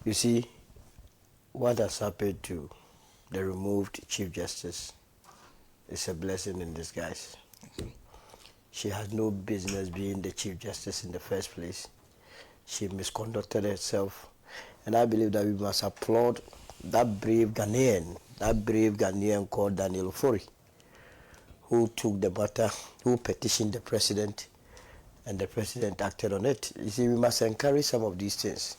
You see, what has happened to the removed Chief Justice is a blessing in disguise. She has no business being the Chief Justice in the first place. She misconducted herself. And I believe that we must applaud that brave Ghanaian called Daniel Ofori, who took the matter, who petitioned the president, and the president acted on it. You see, we must encourage some of these things.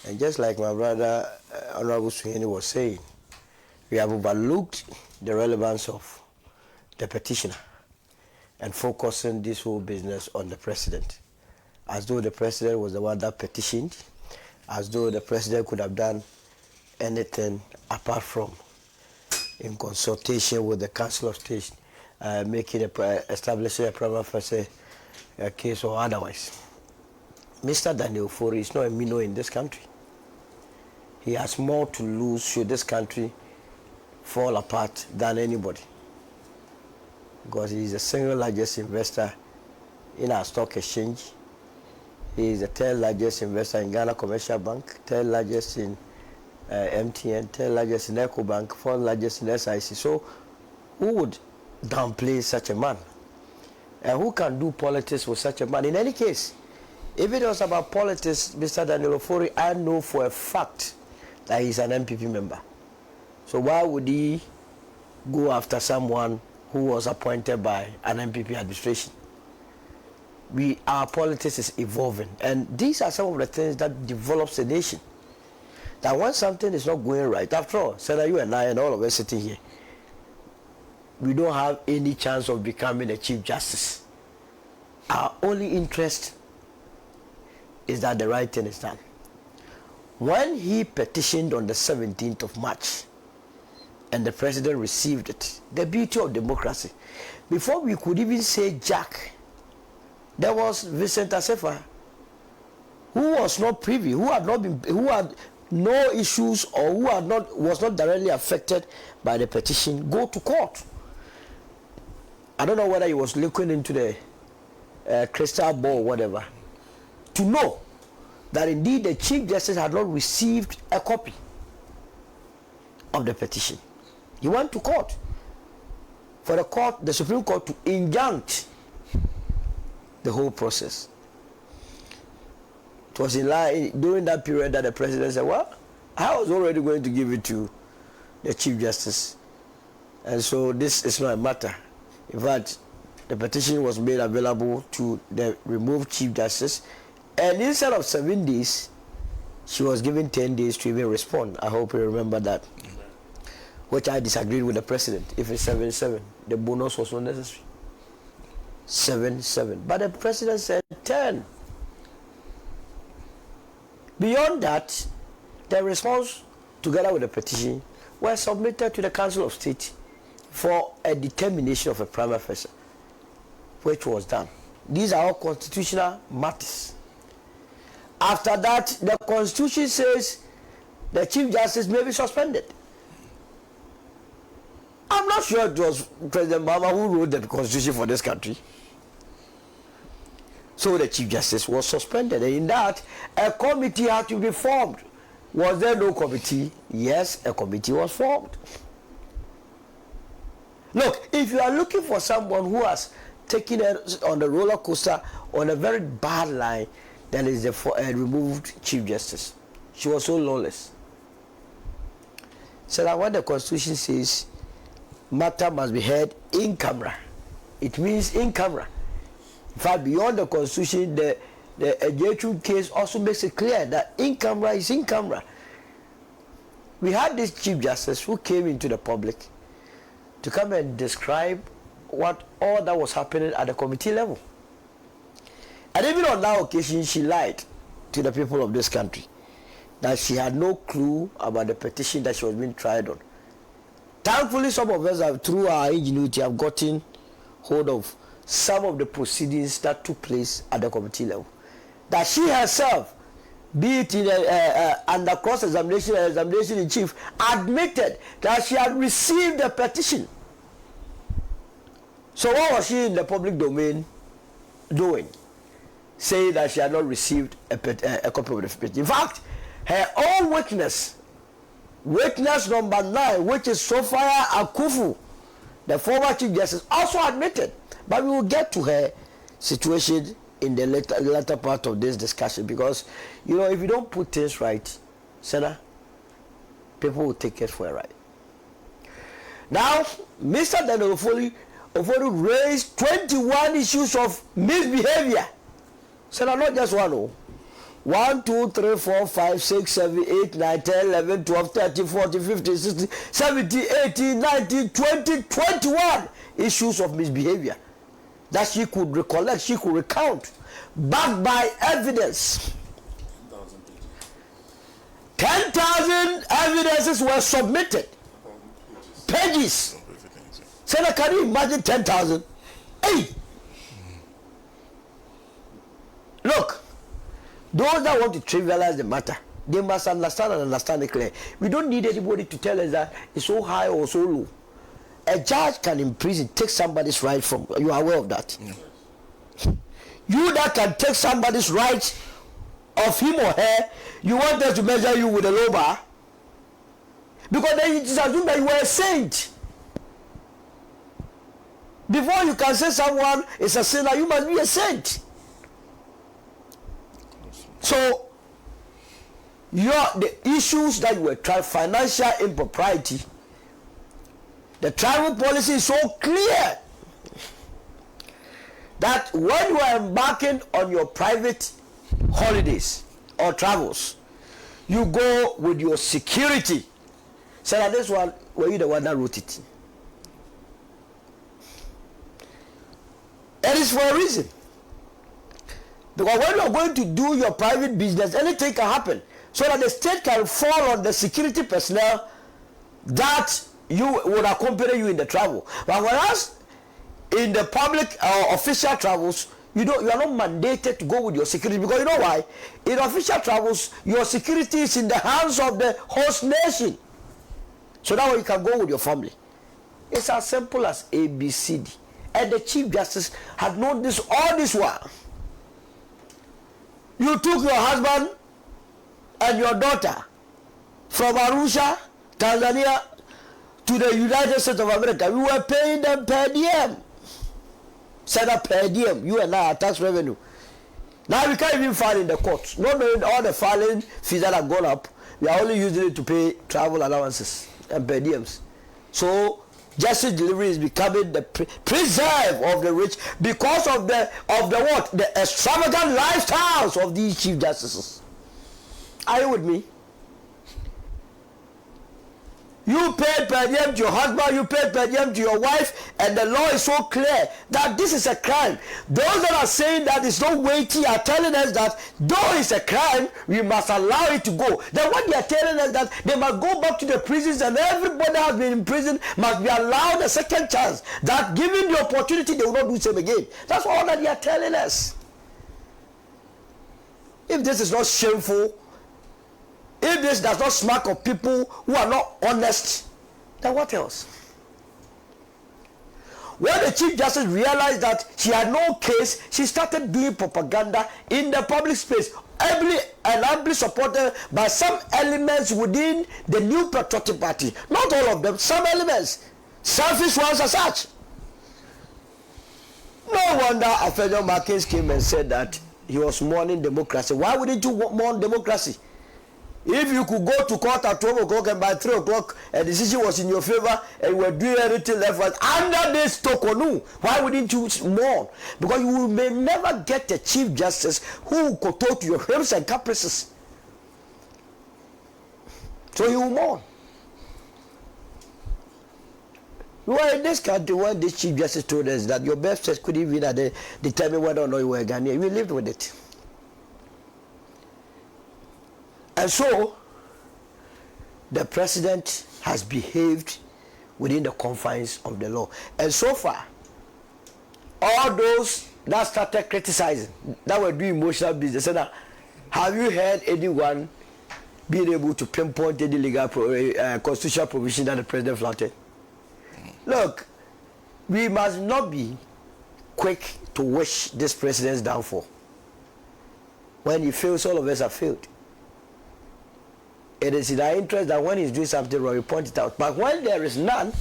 And just like my brother, Honorable Sweeney was saying, we have overlooked the relevance of the petitioner and focusing this whole business on the president, as though the president was the one that petitioned, as though the president could have done anything apart from, in consultation with the Council of State, establishing a prima facie case or otherwise. Mr. Daniel Ofori is not a minnow in this country. He has more to lose should this country fall apart than anybody, because he is the single largest investor in our stock exchange. He is the third largest investor in Ghana Commercial Bank, third largest in MTN, third largest in EcoBank, fourth largest in SIC. So who would downplay such a man? And who can do politics with such a man? In any case, if it was about politics, Mr. Daniel Ofori, I know for a fact that he's an MPP member. So why would he go after someone who was appointed by an MPP administration? Our politics is evolving, and these are some of the things that develops a nation. That when something is not going right, after all, Senator, you and I and all of us sitting here, we don't have any chance of becoming a Chief Justice. Our only interest is that the right thing is done. When he petitioned on the 17th of March, and the president received it, the beauty of democracy, before we could even say Jack, there was Vincent Assefa, who was not privy, who had no issues, or who was not directly affected by the petition, go to court. I don't know whether he was looking into the crystal ball or whatever, to know that indeed the Chief Justice had not received a copy of the petition. He went to court for the Supreme Court to injunct the whole process. It was in line during that period that the president said, well, I was already going to give it to the Chief Justice, and so this is not a matter. In fact, the petition was made available to the removed Chief Justice, and instead of 7 days, she was given 10 days to even respond. I hope you remember that. Which I disagreed with the president. If it's 7-7, the bonus was not necessary. 7-7. But the president said 10. Beyond that, the response, together with the petition, were submitted to the Council of State for a determination of a prima facie, which was done. These are all constitutional matters. After that, the Constitution says the Chief Justice may be suspended. I'm not sure it was President Mahama who wrote the Constitution for this country. So the Chief Justice was suspended, and in that, a committee had to be formed. Was there no committee? Yes, a committee was formed. Look, if you are looking for someone who has taken it on the roller coaster on a very bad line, then is the removed Chief Justice. She was so lawless. So that when the Constitution says matter must be heard in camera, it means in camera. In fact, beyond the Constitution, the Ejetu case also makes it clear that in camera is in camera. We had this Chief Justice who came into the public to come and describe what all that was happening at the committee level. And even on that occasion, she lied to the people of this country that she had no clue about the petition that she was being tried on. Thankfully, some of us have, through our ingenuity, have gotten hold of some of the proceedings that took place at the committee level. That she herself, be it in under cross-examination and examination in chief, admitted that she had received the petition. So what was she in the public domain doing? Saying that she had not received a copy of the petition. In fact, her own witness number 9, which is Sophia Akuffo, the former Chief Justice, also admitted. But we will get to her situation in the later part of this discussion, because, you know, if you don't put things right, Senator, people will take it for a ride. Now, Mr. Daniel Oforu raised 21 issues of misbehavior. Senator, not just one. 1, 2, 3, 4, 5, 6, 7, 8, 9, 10, 11, 12, 13, 14, 15, 16, 17, 18, 19, 20, 21 issues of misbehavior that she could recollect, she could recount, backed by evidence. 10,000 evidences were submitted. Pages. Senator, can you imagine 10,000? Hey! Look, those that want to trivialize the matter, they must understand and understand it clearly. We don't need anybody to tell us that it's so high or so low. A judge can in prison take somebody's right from you. Are aware of that? Yeah. You that can take somebody's right of him or her, you want us to measure you with a low bar? Because then it is assumed that you are a saint. Before you can say someone is a sinner, you must be a saint. So, the issues that were tried, financial impropriety, the travel policy is so clear that when you are embarking on your private holidays or travels, you go with your security. So that this one, were you the one that wrote it? It is for a reason. Because when you are going to do your private business, anything can happen. So that the state can fall on the security personnel that you would accompany you in the travel. But whereas in the public or official travels, you are not mandated to go with your security, because you know why? In official travels, your security is in the hands of the host nation. So that way you can go with your family. It's as simple as ABCD. And the Chief Justice had known this all this while. You took your husband and your daughter from Arusha, Tanzania, to the United States of America. We were paying them per diem. Set up per diem. You and I are tax revenue. Now we can't even file in the courts. Not knowing all the filing fees that have gone up, we are only using it to pay travel allowances and per diems. So justice delivery is becoming the preserve of the rich because of the what? The extravagant lifestyles of these chief justices. Are you with me? You paid per diem to your husband, you paid per diem to your wife, and the law is so clear that this is a crime. Those that are saying that it's not weighty are telling us that though it's a crime, we must allow it to go. Then what they are telling us that they must go back to the prisons, and everybody that has been in prison must be allowed a second chance. That given the opportunity, they will not do the same again. That's all that they are telling us. If this is not shameful, if this does not smack of people who are not honest, then what else? When the Chief Justice realized that she had no case, she started doing propaganda in the public space, amply supported by some elements within the New Patriotic Party. Not all of them, some elements. Selfish ones as such. No wonder Afenyo Markins came and said that he was mourning democracy. Why wouldn't you mourn democracy? If you could go to court at 12 o'clock and by 3 o'clock a decision was in your favor and you were doing everything left right under this tokonu, why wouldn't you mourn? Because you may never get a Chief Justice who could talk to your whims and caprices. So you will mourn. We were in this country when this Chief Justice told us that your birth test could even determine whether or not you were a Ghanaian. We lived with it. And so, the president has behaved within the confines of the law. And so far, all those that started criticizing, that were doing emotional business, said, have you heard anyone being able to pinpoint any legal constitutional provision that the president flouted? Look, we must not be quick to wish this president's downfall. When he fails, all of us have failed. it is in our interest that when he's doing something wrong, we point it out. But when there is none,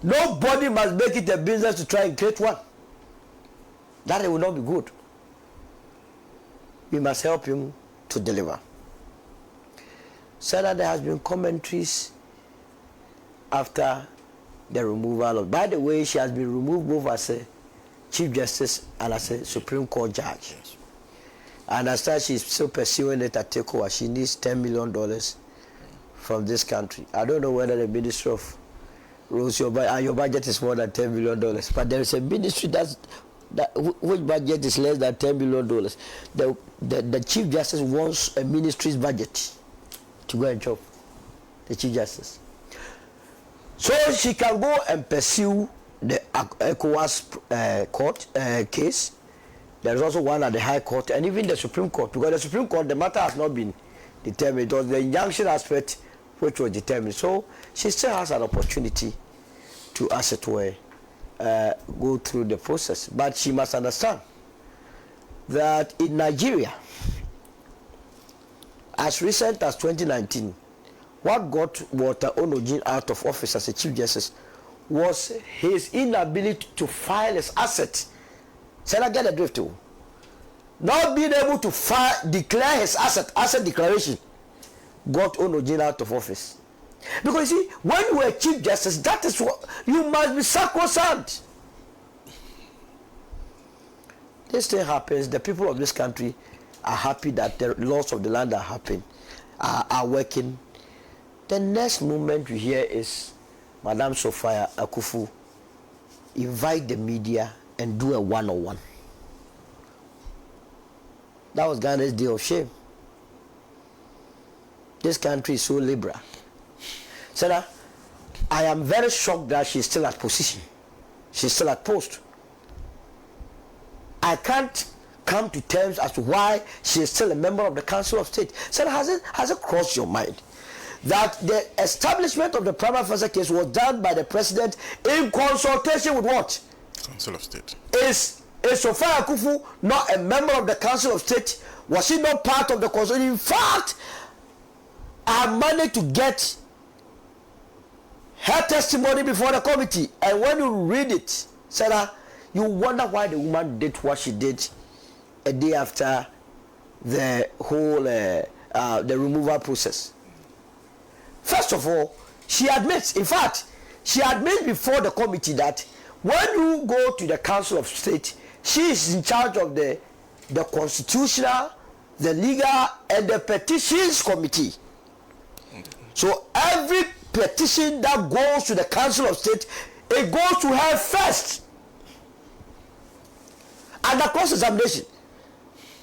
nobody must make it a business to try and create one. That it will not be good. We must help him to deliver. So that there has been commentaries after the removal of. By the way, she has been removed both as a Chief Justice and as a Supreme Court judge. Yes. And as such, she's still pursuing it at takeover. She needs $10 million from this country. I don't know whether the Ministry of Rules, your budget is more than $10 million, but there is a ministry which budget is less than $10 million. The Chief Justice wants a ministry's budget to go and chop the Chief Justice. So she can go and pursue the ECOWAS court case. There is also one at the High Court and even the Supreme Court, because the Supreme Court, the matter has not been determined. It was the injunction aspect which was determined. So she still has an opportunity to, as it were, go through the process. But she must understand that in Nigeria, as recent as 2019, what got Walter Onojin out of office as a Chief Justice was his inability to file his assets. Shall I get the drift too? Not being able to declare his asset declaration got Onojin out of office. Because you see, when you are Chief Justice, that is what you must be sacrosanct. This thing happens, the people of this country are happy that the laws of the land are working. The next moment you hear is Madam Sophia Akuffo invite the media and do a one-on-one. That was Ghana's day of shame. This country is so liberal. So I am very shocked that she's still at position. She's still at post. I can't come to terms as to why she is still a member of the Council of State. So has it crossed your mind that the establishment of the prima facie case was done by the president in consultation with what? Council of State. Is Sophia Akuffo not a member of the Council of State? Was she not part of the consultation? In fact, I managed to get her testimony before the committee, and when you read it, Sarah, you wonder why the woman did what she did a day after the whole the removal process. First of all, she admits, in fact, she admits before the committee that when you go to the Council of State, she is in charge of the constitutional, the legal, and the petitions committee. So every petition that goes to the Council of State, it goes to her first. And the cross-examination,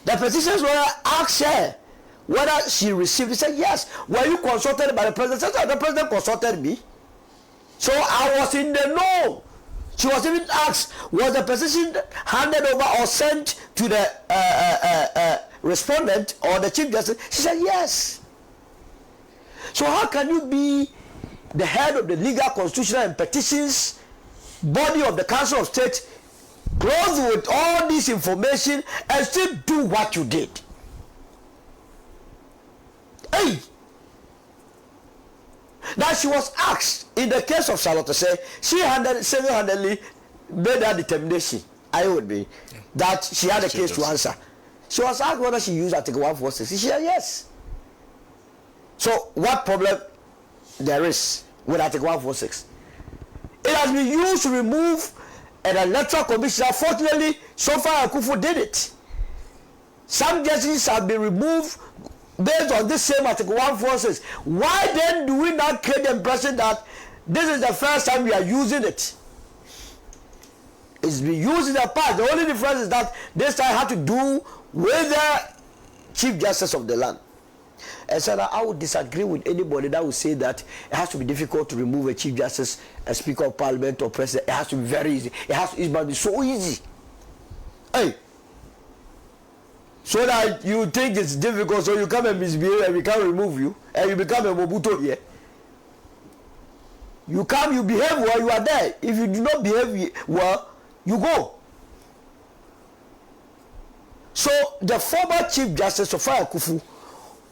the petitions lawyer asks her whether she received it. She said, yes. Were you consulted by the president? She said, the president consulted me. So I was in the know. She was even asked, was the petition handed over or sent to the respondent or the Chief Justice? She said, yes. So how can you be the head of the legal, constitutional, and petitions body of the Council of State, clothed with all this information, and still do what you did? Hey! Now she was asked, in the case of Charlotte, say she single-handedly made that determination, I would be, that she had a case to answer. She was asked whether she used Article 146. She said yes. So what problem there is with Article 146? It has been used to remove an electoral commissioner. Fortunately, Sophia Akuffo did it. Some judges have been removed based on this same Article 146. Why then do we not create the impression that this is the first time we are using it? It's been used in the past. The only difference is that this time had to do with the Chief Justice of the land. And so I would disagree with anybody that would say that it has to be difficult to remove a Chief Justice, a Speaker of Parliament, or President. It has to be very easy. It must be so easy. Hey! So that you think it's difficult, so you come and misbehave and we can't remove you, and you become a Mobuto here. You come, you behave well, you are there. If you do not behave well, you go. So the former Chief Justice Sophia Akuffo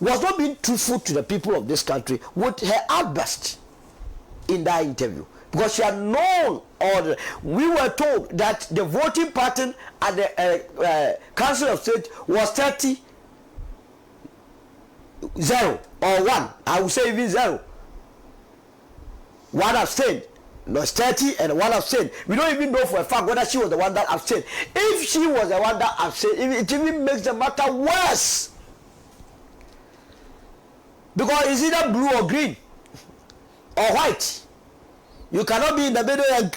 was not being truthful to the people of this country with her outburst in that interview, because she had known, or we were told that the voting pattern at the Council of State was 30-0 or 1. I would say even 0. One abstained. No, 30 and one abstained. We don't even know for a fact whether she was the one that abstained. If she was the one that abstained, it even makes the matter worse. Because it's either blue or green or white. You cannot be in the middle and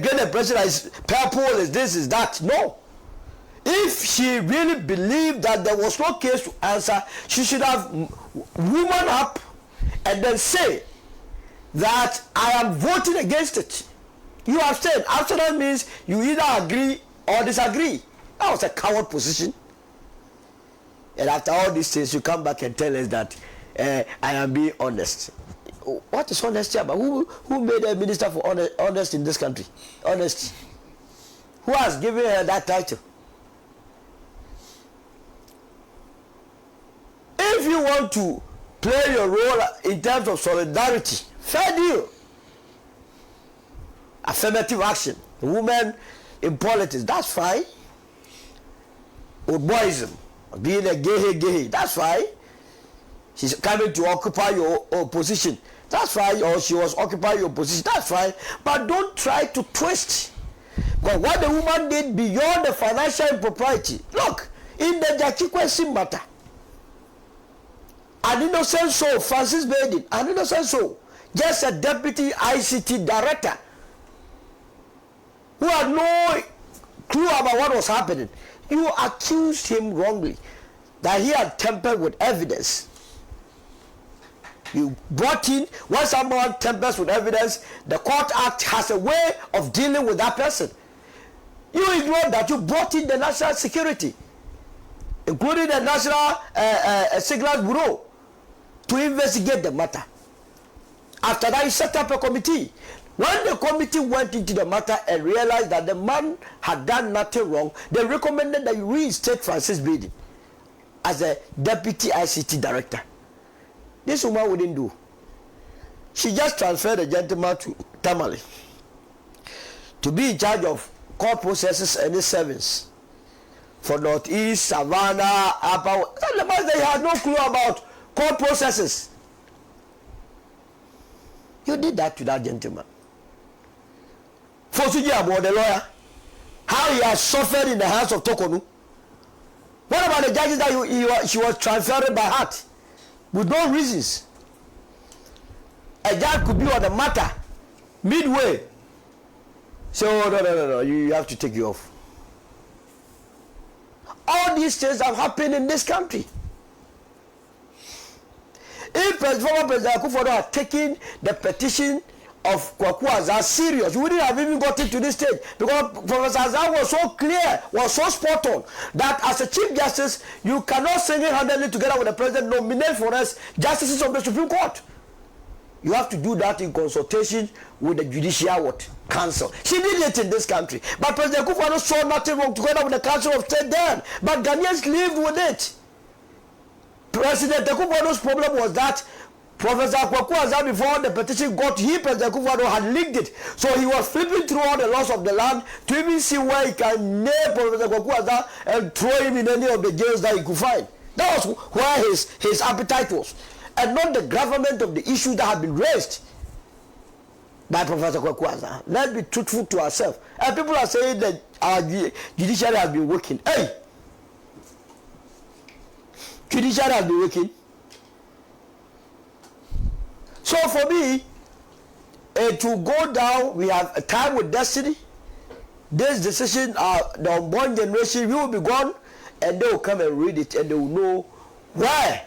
get a person that is purple, is this, is that. No. If she really believed that there was no case to answer, she should have woman up and then say that I am voting against it. You abstain. Abstain means you either agree or disagree. That was a coward position. And after all these things, you come back and tell us that I am being honest. What is honesty about? Who made a minister for honest in this country? Honesty. Who has given her that title? If you want to play your role in terms of solidarity, fair deal. Affirmative action. Women in politics, that's fine. Or boyism, being a gay, that's fine. She's coming to occupy your position, that's fine. Or she was occupying your position, that's fine. But don't try to twist. But what the woman did beyond the financial impropriety. Look, in the Jackie matter, an innocent soul, Francis Baden, an innocent soul, just a deputy ICT director who had no clue about what was happening. You accused him wrongly that he had tampered with evidence. You brought in, when someone tampers with evidence, the Court Act has a way of dealing with that person. You ignored that. You brought in the national security, including the National Signals Bureau, to investigate the matter. After that, you set up a committee. When the committee went into the matter and realized that the man had done nothing wrong, they recommended that you reinstate Francis Baden as a deputy ICT director. This woman wouldn't do. She just transferred the gentleman to Tamale to be in charge of court processes and his servants for Northeast, Savannah, Upper. The man, they had no clue about court processes. You did that to that gentleman. Fosuji about the lawyer, how he has suffered in the hands of Tokonu. What about the judges that she was transferred by heart with no reasons? A judge could be on the matter midway. So no, you have to take you off. All these things have happened in this country. If former President Akuffo had taken the petition of Kwaku Azar serious, we wouldn't have even got it to this stage, because Professor Azar was so clear, was so spot on, that as a Chief Justice, you cannot single-handedly, together with the President, nominate for us justices of the Supreme Court. You have to do that in consultation with the Judicial Council. She did it in this country. But President Akuffo saw nothing wrong together with the Council of State then. But Ghanaians lived with it. President Akufo's problem was that Professor Kwaku Azar, before the petition got, President Akuffo had leaked it. So he was flipping through all the laws of the land to even see where he can nail Professor Kwaku Azar and throw him in any of the jails that he could find. That was where his appetite was. And not the government of the issues that have been raised by Professor Kwaku Azar. Let's be truthful to ourselves. And people are saying that our judiciary has been working. Hey! Judiciary has been working. So for me, to go down, we have a time with destiny. This decision, the unborn generation, we will be gone, and they will come and read it, and they will know where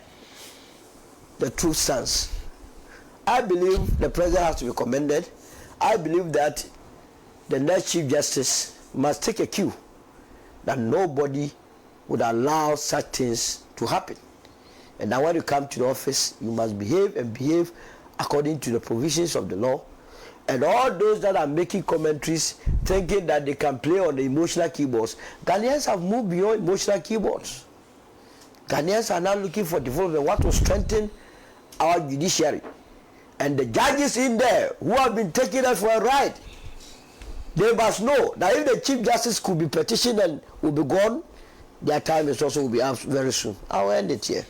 the truth stands. I believe the president has to be commended. I believe that the next Chief Justice must take a cue that nobody would allow such things to happen. And now when you come to the office, you must behave and behave according to the provisions of the law. And all those that are making commentaries thinking that they can play on the emotional keyboards, Ghanaians have moved beyond emotional keyboards. Ghanaians are now looking for development, what will strengthen our judiciary. And the judges in there who have been taking us for a ride, they must know that if the Chief Justice could be petitioned and will be gone, their time is also will be up very soon. I'll end it here.